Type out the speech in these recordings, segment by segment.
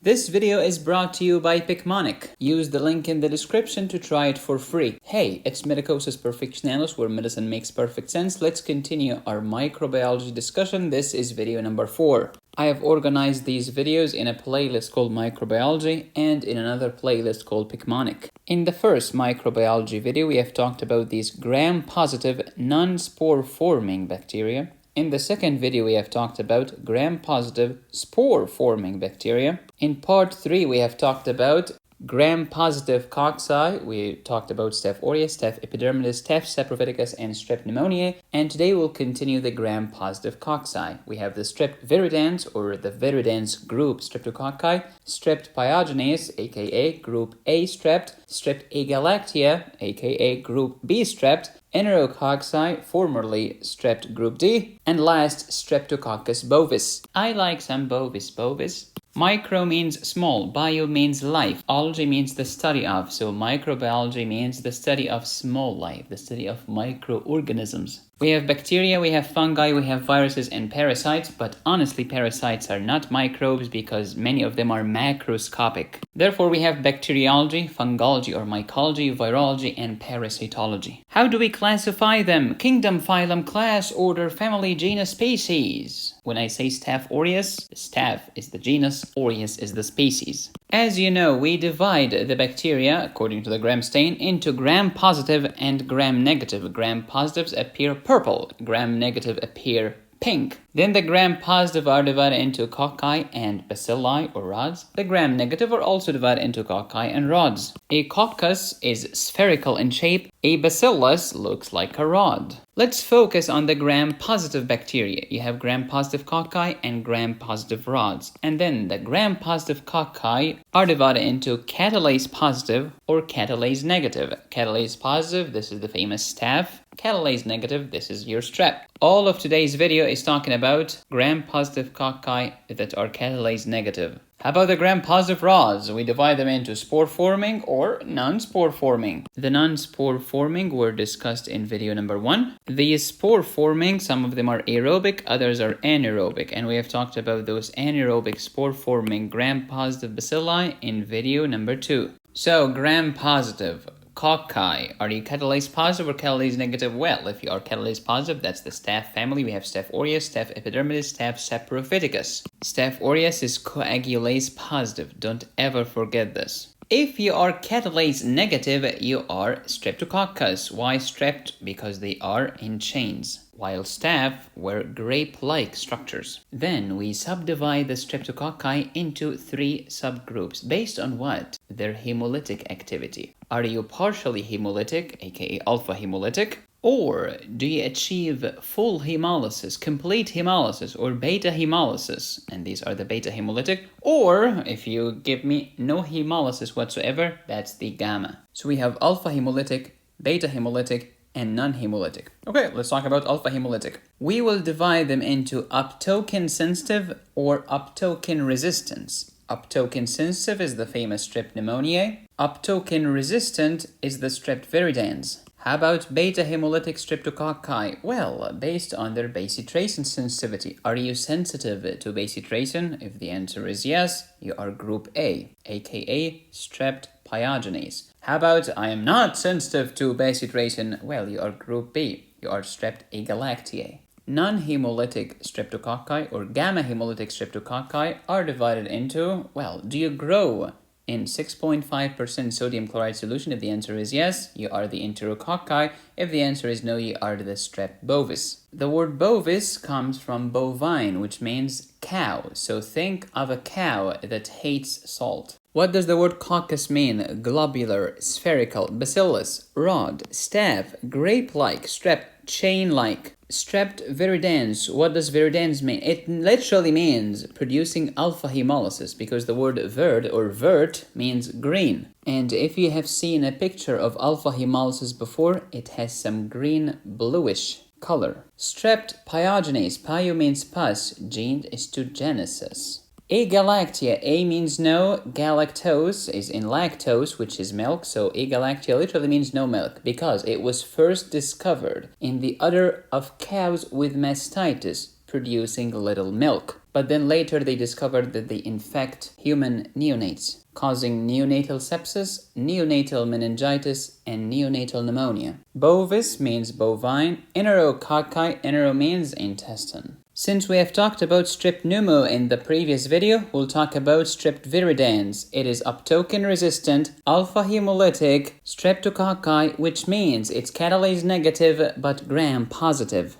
This video is brought to you by Picmonic. Use the link in the description to try it for free. Hey, it's Medicosis Perfectionalis, where medicine makes perfect sense. Let's continue our microbiology discussion. This is video number 4. I have organized these videos in a playlist called Microbiology and in another playlist called Picmonic. In the first microbiology video, we have talked about these gram-positive non-spore-forming bacteria. In the second video, we have talked about gram-positive spore-forming bacteria. In part 3, we have talked about gram-positive cocci. We talked about Staph aureus, Staph epidermidis, Staph saprophyticus, and Strep pneumoniae. And today we'll continue the gram-positive cocci. We have the Strep viridans, or the Viridans group Streptococci, Strep pyogenes, aka group A Strept, Strep agalactiae, aka group B Strept, Enterococci, formerly Strept group D, and last Streptococcus bovis. I like some bovis. Micro means small, bio means life, ology means the study of, so microbiology means the study of small life, the study of microorganisms. We have bacteria, we have fungi, we have viruses and parasites, but honestly parasites are not microbes because many of them are macroscopic. Therefore we have bacteriology, fungology or mycology, virology and parasitology. How do we classify them? Kingdom, phylum, class, order, family, genus, species. When I say Staph aureus, Staph is the genus, aureus is the species. As you know, we divide the bacteria, according to the gram stain, into gram-positive and gram-negative. Gram-positives appear purple, gram-negative appear pink. Then the gram-positive are divided into cocci and bacilli or rods. The gram-negative are also divided into cocci and rods. A coccus is spherical in shape. A bacillus looks like a rod. Let's focus on the gram-positive bacteria. You have gram-positive cocci and gram-positive rods. And then the gram-positive cocci are divided into catalase positive or catalase negative. Catalase positive, this is the famous staph. Catalase negative, this is your strep. All of today's video is talking about gram-positive cocci that are catalase negative. How about the gram-positive rods? We divide them into spore-forming or non-spore-forming. The non-spore-forming were discussed in video number 1. These spore-forming, some of them are aerobic, others are anaerobic. And we have talked about those anaerobic spore-forming gram-positive bacilli in video number 2. So, gram-positive cocci. Are you catalase positive or catalase negative? Well, if you are catalase positive, that's the Staph family. We have Staph aureus, Staph epidermidis, Staph saprophyticus. Staph aureus is coagulase positive. Don't ever forget this. If you are catalase negative, you are Streptococcus. Why Strept? Because they are in chains, while Staph were grape-like structures. Then we subdivide the Streptococci into 3 subgroups. Based on what? Their hemolytic activity. Are you partially hemolytic, aka alpha hemolytic? Or do you achieve full hemolysis, complete hemolysis, or beta hemolysis? And these are the beta hemolytic. Or if you give me no hemolysis whatsoever, that's the gamma. So we have alpha hemolytic, beta hemolytic, and non-hemolytic. Okay, let's talk about alpha hemolytic. We will divide them into uptoken sensitive or uptoken resistance. Uptoken sensitive is the famous Strep pneumoniae. Uptoken resistant is the Strep viridans. How about beta hemolytic streptococci? Well, based on their bacitracin sensitivity. Are you sensitive to bacitracin? If the answer is yes, you are group A, aka Strept pyogenes. How about I am not sensitive to bacitracin? Well, you are group B, you are Strept agalactiae. Non-hemolytic streptococci or gamma-hemolytic streptococci are divided into, well, do you grow in 6.5% sodium chloride solution? If the answer is yes, you are the Enterococci. If the answer is no, you are the Strep bovis. The word bovis comes from bovine, which means cow. So think of a cow that hates salt. What does the word coccus mean? Globular, spherical, bacillus, rod, staph, grape-like, strep, chain-like. Strept viridans. What does viridans mean? It literally means producing alpha hemolysis because the word verd or vert means green. And if you have seen a picture of alpha hemolysis before, it has some green bluish color. Strept pyogenes. Pyo means pus. Gene is to genesis. Agalactia. A means no. Galactose is in lactose, which is milk. So agalactia literally means no milk because it was first discovered in the udder of cows with mastitis. producing little milk. But then later they discovered that they infect human neonates, causing neonatal sepsis, neonatal meningitis, and neonatal pneumonia. Bovis means bovine, Enterococci, Entero means intestine. Since we have talked about strep pneumo in the previous video, we'll talk about strep viridans. It is uptoken resistant, alpha hemolytic streptococci, which means it's catalase negative but gram positive.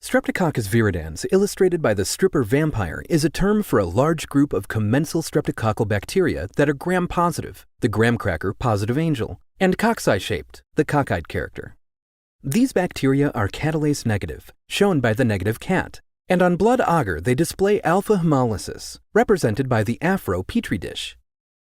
Streptococcus viridans, illustrated by the stripper vampire, is a term for a large group of commensal streptococcal bacteria that are gram-positive, the graham cracker positive angel, and cocci-shaped, the cockeyed character. These bacteria are catalase negative, shown by the negative cat, and on blood agar they display alpha hemolysis, represented by the afro petri dish.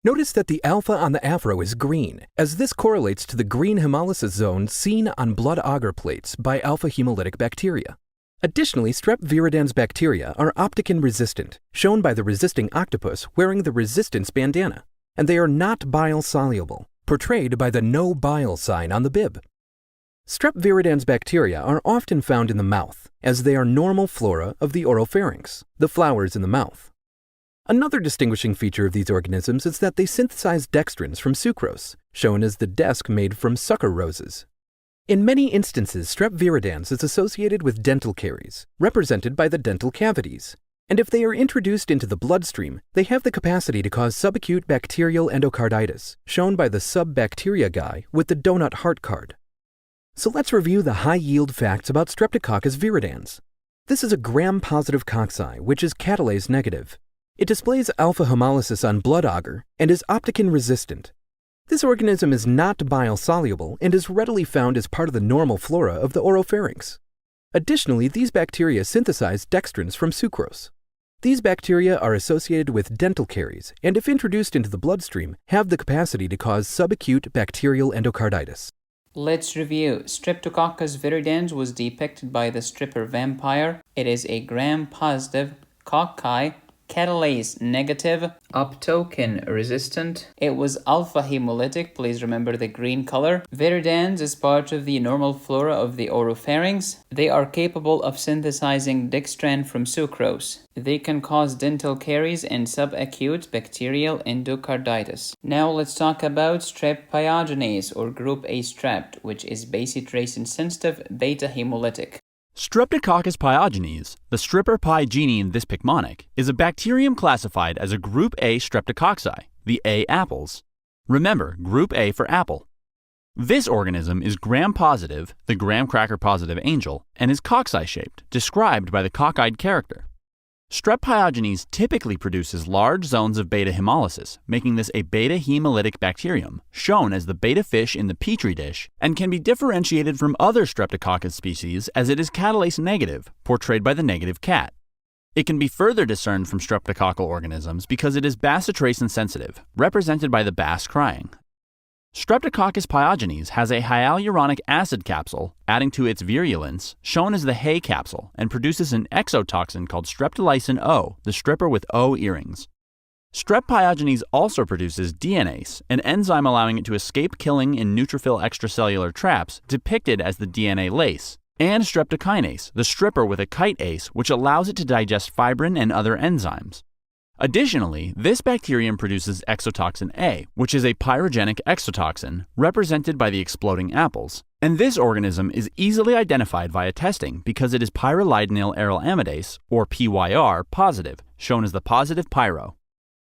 Notice that the alpha on the afro is green, as this correlates to the green hemolysis zone seen on blood agar plates by alpha hemolytic bacteria. Additionally, strep viridans bacteria are opticin resistant, shown by the resisting octopus wearing the resistance bandana, and they are not bile soluble, portrayed by the no bile sign on the bib. Strep viridans bacteria are often found in the mouth, as they are normal flora of the oropharynx, the flowers in the mouth. Another distinguishing feature of these organisms is that they synthesize dextrins from sucrose, shown as the desk made from sucker roses. In many instances, strep viridans is associated with dental caries, represented by the dental cavities, and if they are introduced into the bloodstream, they have the capacity to cause subacute bacterial endocarditis, shown by the subbacteria guy with the donut heart card. So let's review the high-yield facts about Streptococcus viridans. This is a gram-positive cocci, which is catalase negative. It displays alpha hemolysis on blood agar and is opticin resistant. This organism is not bile soluble and is readily found as part of the normal flora of the oropharynx. Additionally, these bacteria synthesize dextrins from sucrose. These bacteria are associated with dental caries and, if introduced into the bloodstream, have the capacity to cause subacute bacterial endocarditis. Let's review. Streptococcus viridans was depicted by the stripper vampire. It is a gram-positive cocci, catalase negative, uptoken resistant. It was alpha hemolytic, please remember the green color. Viridans is part of the normal flora of the oropharynx. They are capable of synthesizing dextran from sucrose. They can cause dental caries and subacute bacterial endocarditis. Now let's talk about strep pyogenes or group A strep, which is bacitracin sensitive beta hemolytic. Streptococcus pyogenes, the stripper pygene in this Picmonic, is a bacterium classified as a group A streptococci, the A apples. Remember, group A for apple. This organism is gram-positive, the graham cracker positive angel, and is cocci-shaped, described by the cockeyed character. Strep pyogenes typically produces large zones of beta hemolysis, making this a beta hemolytic bacterium, shown as the beta fish in the petri dish, and can be differentiated from other Streptococcus species as it is catalase negative, portrayed by the negative cat. It can be further discerned from streptococcal organisms because it is bacitracin sensitive, represented by the bass crying. Streptococcus pyogenes has a hyaluronic acid capsule, adding to its virulence, shown as the hay capsule, and produces an exotoxin called streptolysin O, the stripper with O earrings. Strep pyogenes also produces DNase, an enzyme allowing it to escape killing in neutrophil extracellular traps, depicted as the DNA lace, and streptokinase, the stripper with a chitase, which allows it to digest fibrin and other enzymes. Additionally, this bacterium produces exotoxin A, which is a pyrogenic exotoxin, represented by the exploding apples. And this organism is easily identified via testing because it is pyrrolidinyl aryl amidase, or PYR, positive, shown as the positive pyro.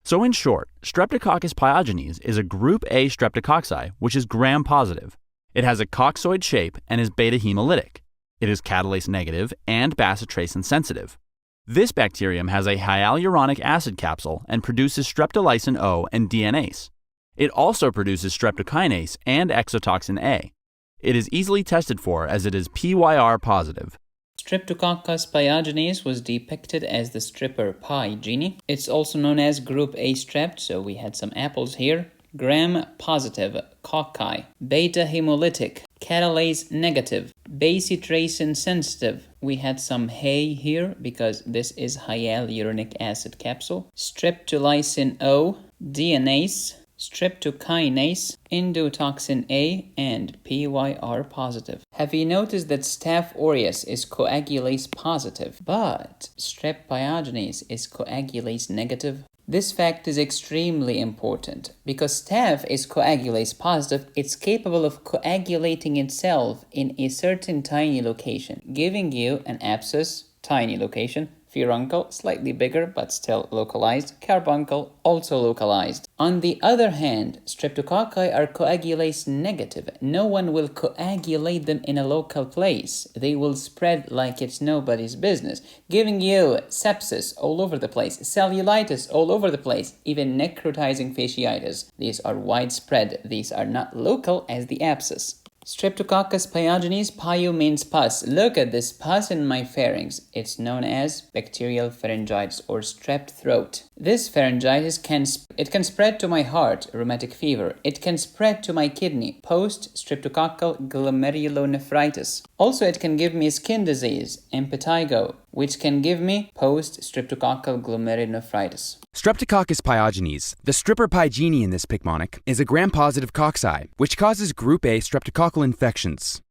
So in short, Streptococcus pyogenes is a group A streptococci, which is gram-positive. It has a coccoid shape and is beta hemolytic. It is catalase negative and bacitracin sensitive. This bacterium has a hyaluronic acid capsule and produces streptolysin O and DNase. It also produces streptokinase and exotoxin A. It is easily tested for as it is PYR positive. Streptococcus pyogenes was depicted as the stripper pygene. It's also known as group A strep, so we had some apples here. Gram-positive cocci, beta hemolytic, catalase negative, bacitracin sensitive. We had some hay here because this is hyaluronic acid capsule. Streptolysin O, DNase, streptokinase, endotoxin A, and PYR positive. Have you noticed that Staph aureus is coagulase positive, but Strep pyogenes is coagulase negative? This fact is extremely important because Staph is coagulase positive. It's capable of coagulating itself in a certain tiny location, giving you an abscess, tiny location, furuncle, slightly bigger but still localized, carbuncle, also localized. On the other hand, Streptococci are coagulase negative. No one will coagulate them in a local place. They will spread like it's nobody's business, giving you sepsis all over the place, cellulitis all over the place, even necrotizing fasciitis. These are widespread. These are not local as the abscess. Streptococcus pyogenes, pyo means pus. Look at this pus in my pharynx. It's known as bacterial pharyngitis or strep throat. This pharyngitis can spread to my heart, rheumatic fever. It can spread to my kidney, post-streptococcal glomerulonephritis. Also, it can give me skin disease, impetigo, which can give me post-streptococcal glomerulonephritis. Streptococcus pyogenes, the stripper pygene in this Picmonic, is a gram-positive cocci, which causes group A streptococcal infections.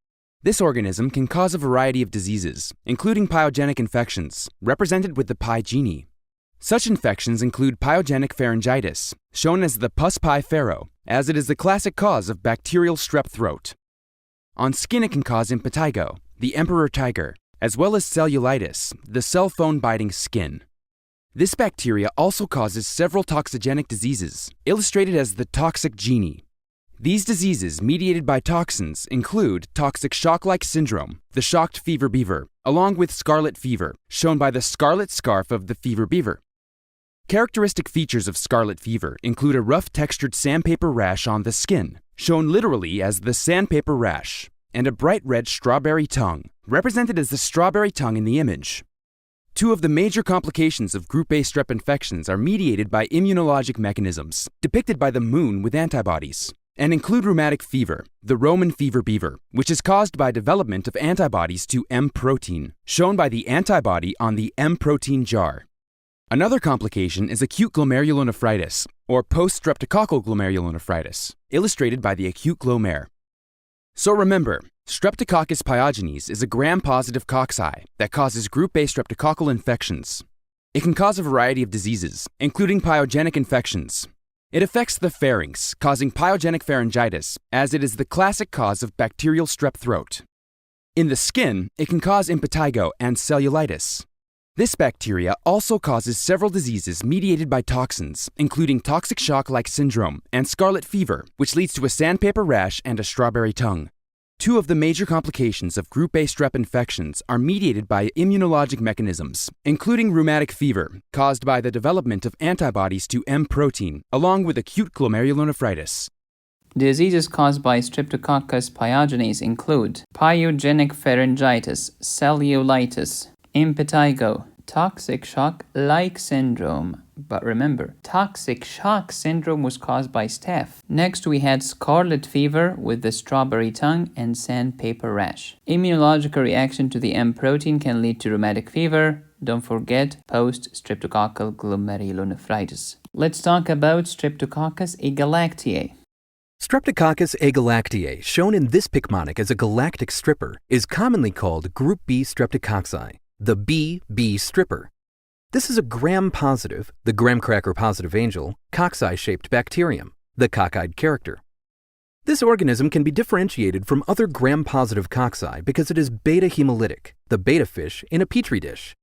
This organism can cause a variety of diseases, including pyogenic infections, represented with the pygene. Such infections include pyogenic pharyngitis, shown as the pus pi pharo, as it is the classic cause of bacterial strep throat. On skin, it can cause impetigo, the emperor tiger, as well as cellulitis, the cell phone biting skin. This bacteria also causes several toxigenic diseases, illustrated as the toxic gene. These diseases mediated by toxins include toxic shock-like syndrome, the shocked fever beaver, along with scarlet fever, shown by the scarlet scarf of the fever beaver. Characteristic features of scarlet fever include a rough textured sandpaper rash on the skin, shown literally as the sandpaper rash, and a bright red strawberry tongue, represented as the strawberry tongue in the image. Two of the major complications of group A strep infections are mediated by immunologic mechanisms, depicted by the moon with antibodies, and include rheumatic fever, the Roman fever beaver, which is caused by development of antibodies to M protein, shown by the antibody on the M protein jar. Another complication is acute glomerulonephritis, or post-streptococcal glomerulonephritis, illustrated by the acute glomere. So remember, Streptococcus pyogenes is a gram-positive cocci that causes group A streptococcal infections. It can cause a variety of diseases, including pyogenic infections. It affects the pharynx, causing pyogenic pharyngitis, as it is the classic cause of bacterial strep throat. In the skin, it can cause impetigo and cellulitis. This bacteria also causes several diseases mediated by toxins, including toxic shock-like syndrome and scarlet fever, which leads to a sandpaper rash and a strawberry tongue. Two of the major complications of group A strep infections are mediated by immunologic mechanisms, including rheumatic fever, caused by the development of antibodies to M protein, along with acute glomerulonephritis. Diseases caused by Streptococcus pyogenes include pyogenic pharyngitis, cellulitis, impetigo, toxic shock-like syndrome. But remember, toxic shock syndrome was caused by staph. Next, we had scarlet fever with the strawberry tongue and sandpaper rash. Immunological reaction to the M protein can lead to rheumatic fever. Don't forget post-streptococcal glomerulonephritis. Let's talk about Streptococcus agalactiae. Streptococcus agalactiae, shown in this Picmonic as a galactic stripper, is commonly called Group B Streptococci, the B stripper. This is a gram-positive, the gram-cracker-positive angel, cocci-shaped bacterium, the cockeyed character. This organism can be differentiated from other gram-positive cocci because it is beta-hemolytic, the beta fish in a petri dish.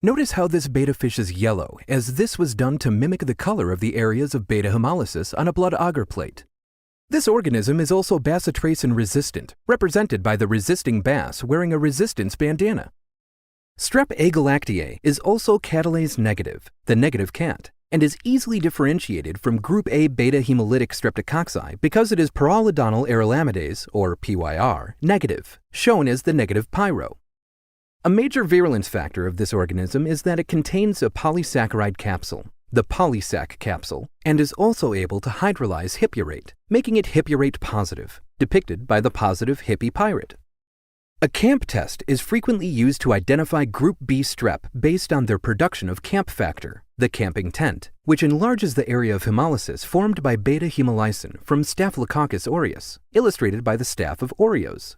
Notice how this beta fish is yellow, as this was done to mimic the color of the areas of beta hemolysis on a blood agar plate. This organism is also bacitracin resistant, represented by the resisting bass wearing a resistance bandana. Strep agalactiae is also catalase negative, the negative cat, and is easily differentiated from group A beta hemolytic streptococci because it is pyrrolidonyl arylamidase, or PYR, negative, shown as the negative pyro. A major virulence factor of this organism is that it contains a polysaccharide capsule, the polysac capsule, and is also able to hydrolyze hippurate, making it hippurate positive, depicted by the positive hippipyrate. A CAMP test is frequently used to identify group B strep based on their production of CAMP factor, the camping tent, which enlarges the area of hemolysis formed by beta-hemolysin from Staphylococcus aureus, illustrated by the staph of Oreos.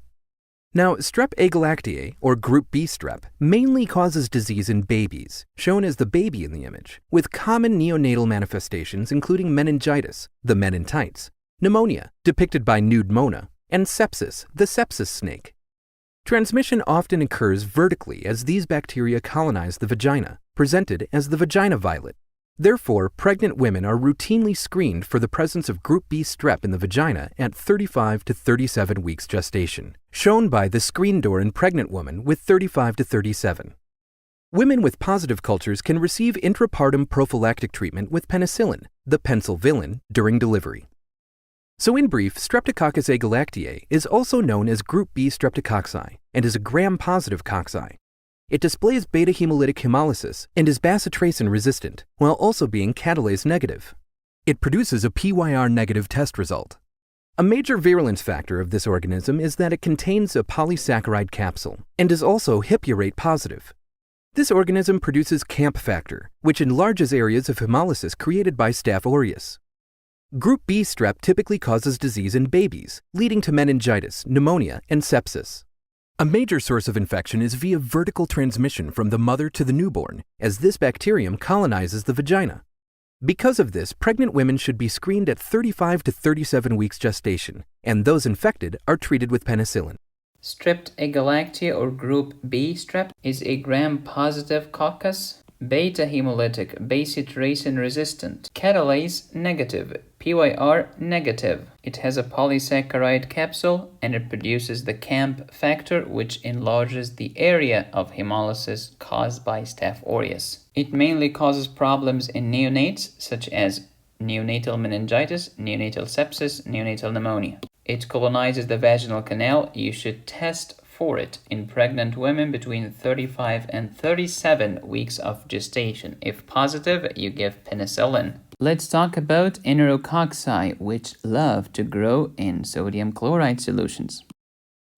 Now, Strep agalactiae, or Group B strep, mainly causes disease in babies, shown as the baby in the image, with common neonatal manifestations including meningitis, the menentites, pneumonia, depicted by nude Mona, and sepsis, the sepsis snake. Transmission often occurs vertically as these bacteria colonize the vagina, presented as the vagina violet. Therefore, pregnant women are routinely screened for the presence of Group B strep in the vagina at 35 to 37 weeks gestation, shown by the screen door in pregnant woman with 35 to 37. Women with positive cultures can receive intrapartum prophylactic treatment with penicillin, the pencil villain, during delivery. So in brief, Streptococcus agalactiae is also known as Group B streptococci and is a gram-positive cocci. It displays beta hemolytic hemolysis and is bacitracin resistant, while also being catalase negative. It produces a PYR negative test result. A major virulence factor of this organism is that it contains a polysaccharide capsule and is also hippurate positive. This organism produces camp factor, which enlarges areas of hemolysis created by Staph aureus. Group B strep typically causes disease in babies, leading to meningitis, pneumonia, and sepsis. A major source of infection is via vertical transmission from the mother to the newborn, as this bacterium colonizes the vagina. Because of this, pregnant women should be screened at 35 to 37 weeks gestation, and those infected are treated with penicillin. Strep agalactiae or Group B strep is a gram-positive coccus, beta hemolytic, bacitracin resistant, catalase negative, PYR negative. It has a polysaccharide capsule and it produces the camp factor, which enlarges the area of hemolysis caused by Staph aureus. It mainly causes problems in neonates such as neonatal meningitis, neonatal sepsis, neonatal pneumonia. It colonizes the vaginal canal. You should test for it in pregnant women between 35 and 37 weeks of gestation. If positive, you give penicillin. Let's talk about Enterococci, which love to grow in sodium chloride solutions.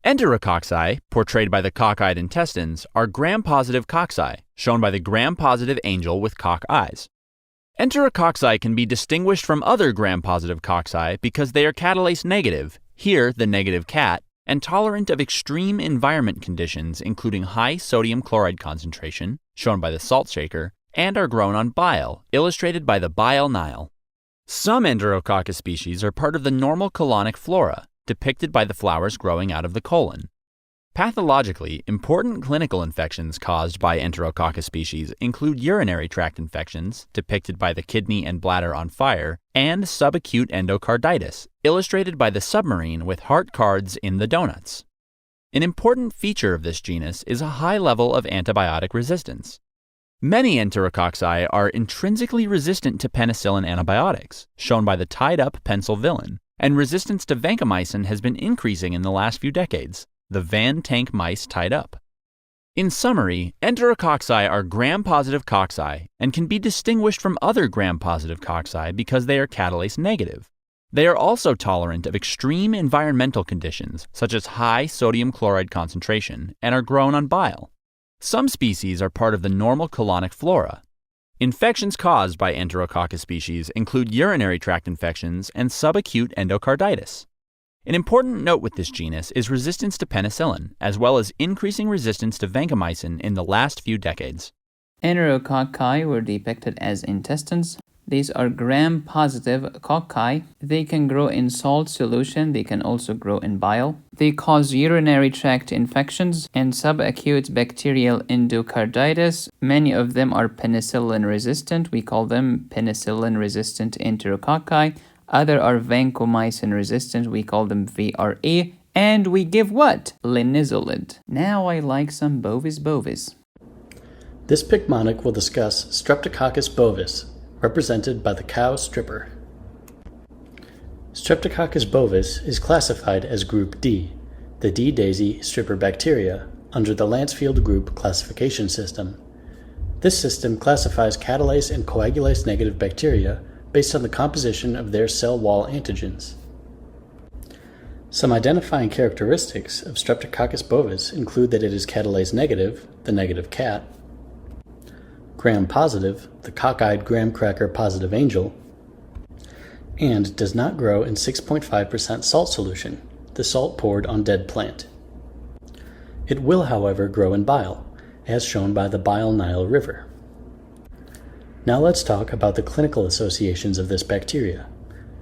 Enterococci, portrayed by the cockeyed intestines, are gram-positive cocci, shown by the gram-positive angel with cock eyes. Enterococci can be distinguished from other gram-positive cocci because they are catalase negative, here the negative cat, and tolerant of extreme environment conditions including high sodium chloride concentration, shown by the salt shaker, and are grown on bile, illustrated by the bile Nile. Some Enterococcus species are part of the normal colonic flora, depicted by the flowers growing out of the colon. Pathologically, important clinical infections caused by Enterococcus species include urinary tract infections, depicted by the kidney and bladder on fire, and subacute endocarditis, illustrated by the submarine with heart cards in the donuts. An important feature of this genus is a high level of antibiotic resistance. Many Enterococci are intrinsically resistant to penicillin antibiotics, shown by the tied-up pencil villain, and resistance to vancomycin has been increasing in the last few decades, the Van Tank mice tied up. In summary, Enterococci are gram-positive cocci and can be distinguished from other gram-positive cocci because they are catalase negative. They are also tolerant of extreme environmental conditions, such as high sodium chloride concentration, and are grown on bile. Some species are part of the normal colonic flora. Infections caused by Enterococcus species include urinary tract infections and subacute endocarditis. An important note with this genus is resistance to penicillin, as well as increasing resistance to vancomycin in the last few decades. Enterococci were depicted as intestines. These are gram-positive cocci. They can grow in salt solution. They can also grow in bile. They cause urinary tract infections and subacute bacterial endocarditis. Many of them are penicillin resistant. We call them penicillin resistant Enterococci. Other are vancomycin resistant. We call them VRE. And we give what? Linezolid. Now I like some bovis. This Picmonic will discuss Streptococcus bovis, represented by the cow stripper. Streptococcus bovis is classified as Group D, the D. daisy stripper bacteria, under the Lancefield group classification system. This system classifies catalase and coagulase negative bacteria based on the composition of their cell wall antigens. Some identifying characteristics of Streptococcus bovis include that it is catalase negative, the negative cat, gram-positive, the cockeyed graham cracker positive angel, and does not grow in 6.5% salt solution, the salt poured on dead plant. It will, however, grow in bile, as shown by the bile-Nile River. Now let's talk about the clinical associations of this bacteria.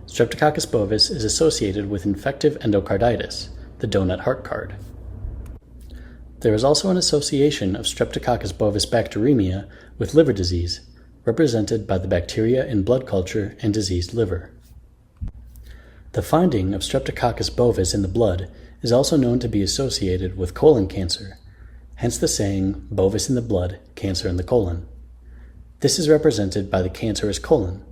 Streptococcus bovis is associated with infective endocarditis, the donut heart card. There is also an association of Streptococcus bovis bacteremia with liver disease, represented by the bacteria in blood culture and diseased liver. The finding of Streptococcus bovis in the blood is also known to be associated with colon cancer, hence the saying, bovis in the blood, cancer in the colon. This is represented by the cancerous colon.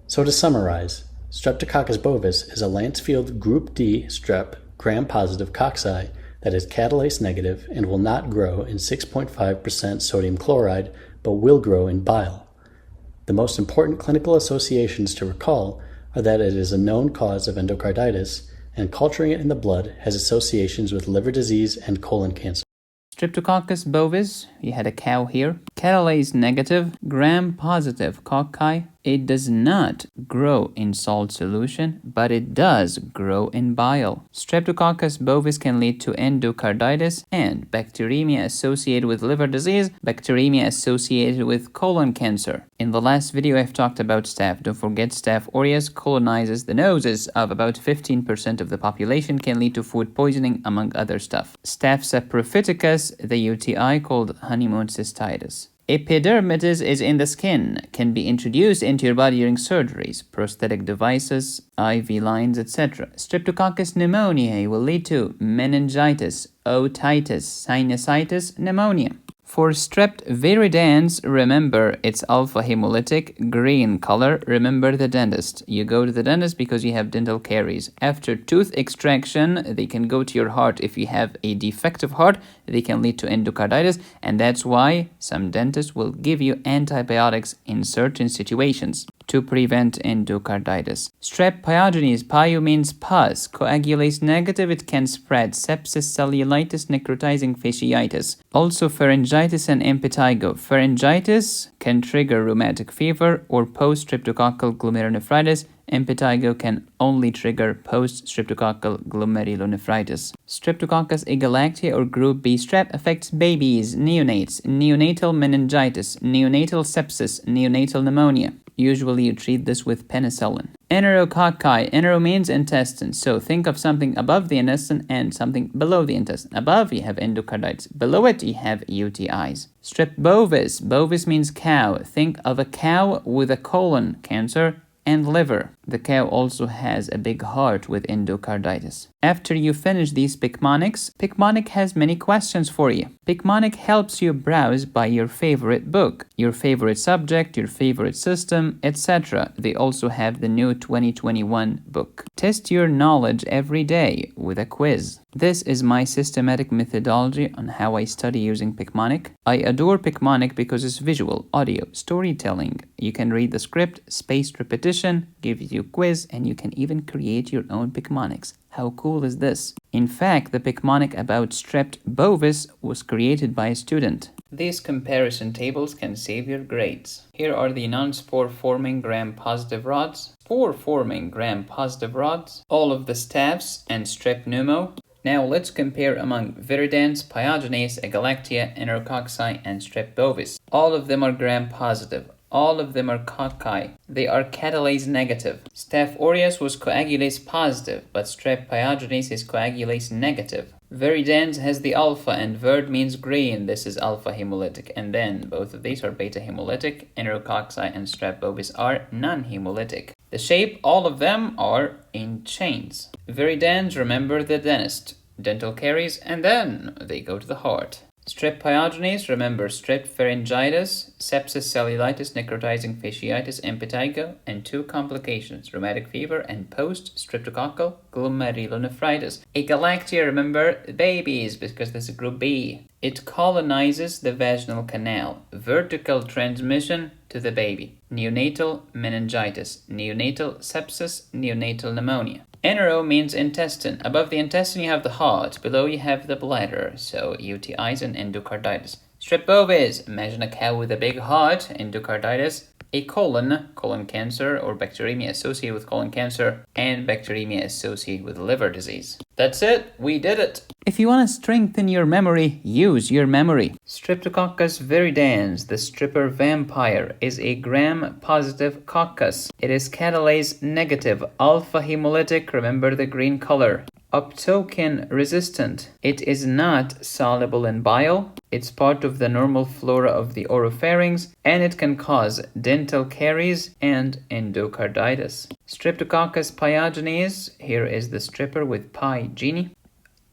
So to summarize, Streptococcus bovis is a Lancefield Group D strep gram-positive cocci that is catalase negative and will not grow in 6.5% sodium chloride, but will grow in bile. The most important clinical associations to recall are that it is a known cause of endocarditis, and culturing it in the blood has associations with liver disease and colon cancer. Streptococcus bovis, you had a cow here. Catalase negative, gram-positive cocci. It does not grow in salt solution, but it does grow in bile. Streptococcus bovis can lead to endocarditis and bacteremia associated with liver disease, bacteremia associated with colon cancer. In the last video, I've talked about staph. Don't forget, Staph aureus colonizes the noses of about 15% of the population, can lead to food poisoning, among other stuff. Staph saprophyticus, the UTI called honeymoon cystitis. Epidermitis is in the skin, can be introduced into your body during surgeries, prosthetic devices, IV lines, etc. Streptococcus pneumoniae will lead to meningitis, otitis, sinusitis, pneumonia. For Strep Viridans, remember it's alpha hemolytic, green color. Remember the dentist. You go to the dentist because you have dental caries. After tooth extraction, they can go to your heart. If you have a defective heart, they can lead to endocarditis, and that's why some dentists will give you antibiotics in certain situations to prevent endocarditis. Strep pyogenes, pyo means pus. Coagulase negative, it can spread sepsis, cellulitis, necrotizing fasciitis. Also pharyngitis and impetigo. Pharyngitis can trigger rheumatic fever or post-streptococcal glomerulonephritis. Impetigo can only trigger post-streptococcal glomerulonephritis. Streptococcus agalactiae or group B strep affects babies, neonates, neonatal meningitis, neonatal sepsis, neonatal pneumonia. Usually you treat this with penicillin. Enterococci. Entero means intestine. So think of something above the intestine and something below the intestine. Above you have endocarditis. Below it you have UTIs. Strep bovis. Bovis means cow. Think of a cow with a colon cancer and liver. The cow also has a big heart with endocarditis. After you finish these Picmonics, Picmonic has many questions for you. Picmonic helps you browse by your favorite book, your favorite subject, your favorite system, etc. They also have the new 2021 book. Test your knowledge every day with a quiz. This is my systematic methodology on how I study using Picmonic. I adore Picmonic because it's visual, audio, storytelling. You can read the script, spaced repetition, gives you a quiz, and you can even create your own Picmonics. How cool is this? In fact, the Picmonic about Strep bovis was created by a student. These comparison tables can save your grades. Here are the non-spore forming gram-positive rods, spore forming gram-positive rods, all of the staphs and strep pneumo. Now let's compare among Viridans, pyogenes, agalactiae, Enterococci, and Strep bovis. All of them are gram-positive. All of them are cocci. They are catalase negative. Staph aureus was coagulase positive, but Strep pyogenes is coagulase negative. Viridans has the alpha, and verd means green. This is alpha hemolytic. And then both of these are beta hemolytic. Enterococci and Strep bovis are non-hemolytic. The shape, all of them are in chains. Viridans, remember the dentist. Dental caries, and then they go to the heart. Strep pyogenes, remember strep pharyngitis, sepsis, cellulitis, necrotizing fasciitis, impetigo, and two complications, rheumatic fever and post-streptococcal glomerulonephritis. Agalactiae, remember babies, because this is group B. It colonizes the vaginal canal, vertical transmission to the baby. Neonatal meningitis, neonatal sepsis, neonatal pneumonia. Entero means intestine. Above the intestine you have the heart, below you have the bladder, so UTIs and endocarditis. Strep bovis, imagine a cow with a big heart, endocarditis, a colon cancer or bacteremia associated with colon cancer, and bacteremia associated with liver disease. That's it, we did it. If you want to strengthen your memory, use your memory. Streptococcus viridans, the stripper vampire, is a gram-positive coccus. It is catalase negative, alpha hemolytic, remember the green color. Uptoken resistant. It is not soluble in bile. It's part of the normal flora of the oropharynx, and it can cause dental caries and endocarditis. Streptococcus pyogenes. Here is the stripper with pi gene,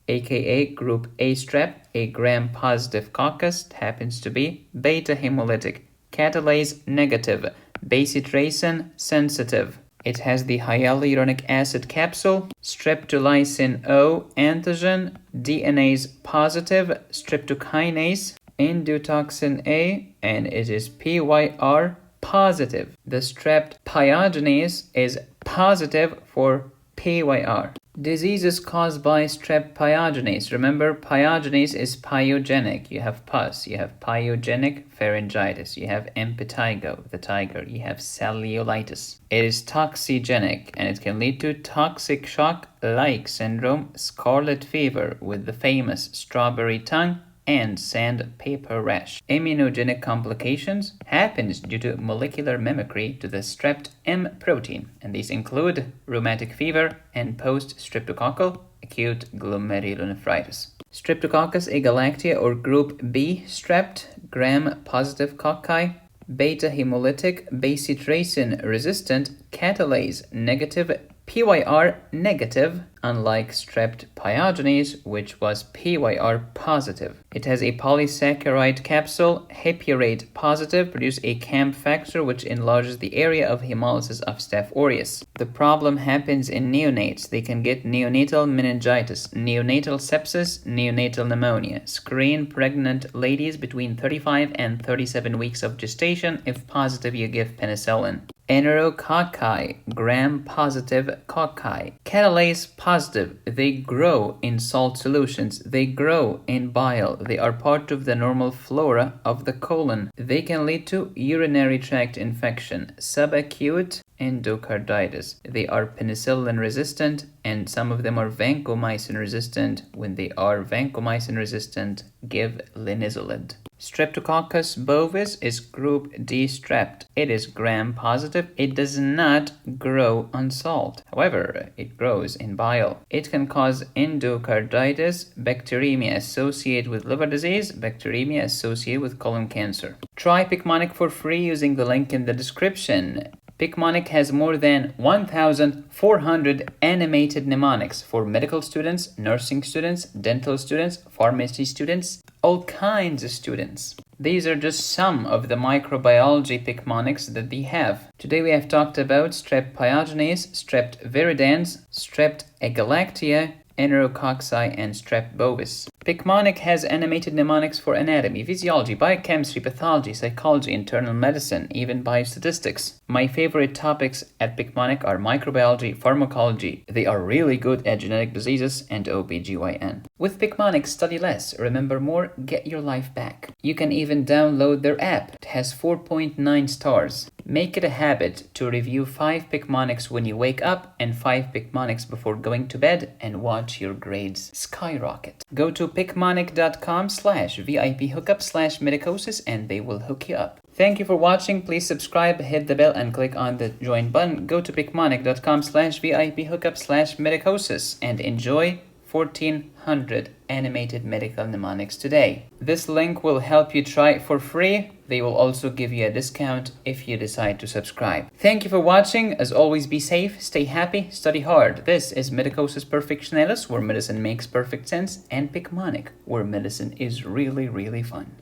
aka group A strep, a gram-positive coccus. It happens to be beta hemolytic, catalase negative, bacitracin sensitive. It has the hyaluronic acid capsule, streptolysin O antigen, DNase positive, streptokinase, endotoxin A, and it is PYR positive. The strep pyogenes is positive for PYR. Diseases caused by strep pyogenes. Remember, pyogenes is pyogenic. You have pus, you have pyogenic pharyngitis, you have impetigo, the tiger, you have cellulitis. It is toxigenic and it can lead to toxic shock-like syndrome, scarlet fever with the famous strawberry tongue, and sandpaper rash. Immunogenic complications happens due to molecular mimicry to the strept M protein, and these include rheumatic fever and post-streptococcal acute glomerulonephritis. Streptococcus agalactiae or group B strept, gram-positive cocci, beta hemolytic, bacitracin resistant, catalase negative, PYR negative, unlike strep pyogenes, which was PYR positive. It has a polysaccharide capsule, hepurate positive, produce a CAMP factor which enlarges the area of hemolysis of Staph aureus. The problem happens in neonates. They can get neonatal meningitis, neonatal sepsis, neonatal pneumonia. Screen pregnant ladies between 35 and 37 weeks of gestation. If positive, you give penicillin. Enterococci, gram-positive cocci. Catalase positive. They grow in salt solutions. They grow in bile. They are part of the normal flora of the colon. They can lead to urinary tract infection, subacute endocarditis. They are penicillin resistant, and some of them are vancomycin resistant. When they are vancomycin resistant, give linezolid. Streptococcus bovis is group D strept. It is gram-positive. It does not grow on salt. However, it grows in bile. It can cause endocarditis, bacteremia associated with liver disease, bacteremia associated with colon cancer. Try Picmonic for free using the link in the description. Picmonic has more than 1,400 animated mnemonics for medical students, nursing students, dental students, pharmacy students, all kinds of students. These are just some of the microbiology Picmonics that they have. Today we have talked about strep pyogenes, strep viridans, strep agalactiae, Enterococci, and strep bovis. Picmonic has animated mnemonics for anatomy, physiology, biochemistry, pathology, psychology, internal medicine, even biostatistics. My favorite topics at Picmonic are microbiology, pharmacology. They are really good at genetic diseases and OBGYN. With Picmonic, study less, remember more, get your life back. You can even download their app. It has 4.9 stars. Make it a habit to review 5 Picmonics when you wake up and 5 Picmonics before going to bed, and watch your grades skyrocket. Go to picmonic.com/VIP hookup/medicosis and they will hook you up. Thank you for watching. Please subscribe, hit the bell, and click on the join button. Go to picmonic.com/VIP hookup/medicosis and enjoy 1,400 animated medical mnemonics today. This link will help you try it for free. They will also give you a discount if you decide to subscribe. Thank you for watching. As always, be safe, stay happy, study hard. This is Medicosis Perfectionalis, where medicine makes perfect sense, and Picmonic, where medicine is really, really fun.